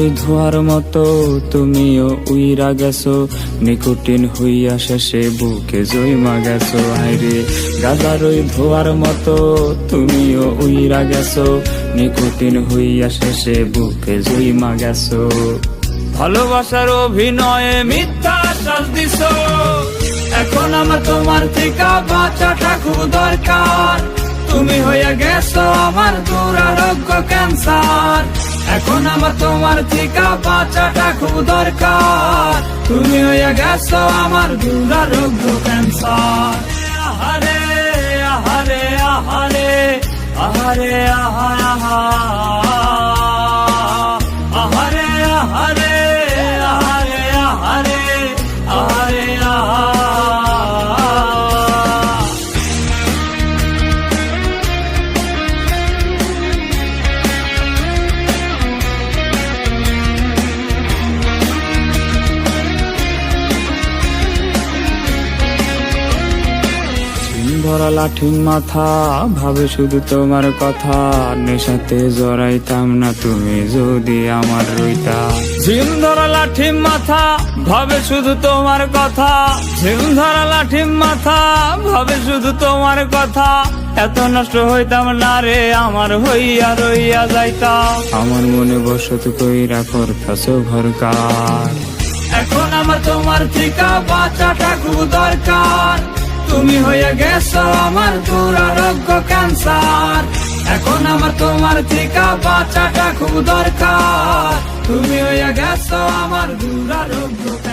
গাজারই ধোয়ার মতো তুমিও উইরা গেছো, নিকোটিন হইয়া শেষে বুকে জইমা গেছো। হায়রে গাজারই ধোয়ার মতো তুমিও উইরা গেছো, নিকোটিন হইয়া শেষে বুকে জইমা গেছো। ভালোবাসার অভিনয়ে মিথ্যা আশ্বাস দিছো, এখন আমার তোমার থেকে বাঁচাটা খুব দরকার। তুমি হইয়া গেছো আমার দুরারোগ্য ক্যান্সার, এখন আমার তোমার থেকে বাঁচাটা খুব দরকার। তুমি হইয়া গেছো আমার দুরারোগ্য ক্যান্সার। আহারে আহারে আহারে আহারে আহা আহারে আহারে আহারে আহারে আহারে আহা। ধরা লাঠির মাথা ভাবে শুধু তোমার কথা, নেশাতে জড়াইতাম না তুমি যদি আমার রইতা। ঝিম ধরা লাঠির মাথা ভাবে শুধু তোমার কথা, ঝিম ধরা লাঠির মাথা ভাবে শুধু তোমার কথা। এত নষ্ট হইতাম না রে আমার হইয়া রইয়া যাইতাম। আমার মনে বসত কইরা করতাছ ঘরকার, এখন আমার তোমার থেকে বাঁচাটা খুব দরকার। তুমি হইয়া গেছো আমার দুরারোগ্য ক্যান্সার, এখন আমার তোমার থেকে বাঁচাটা খুব দরকার। তুমি হইয়া গেছো আমার দুরারোগ্য ক্যান্সার।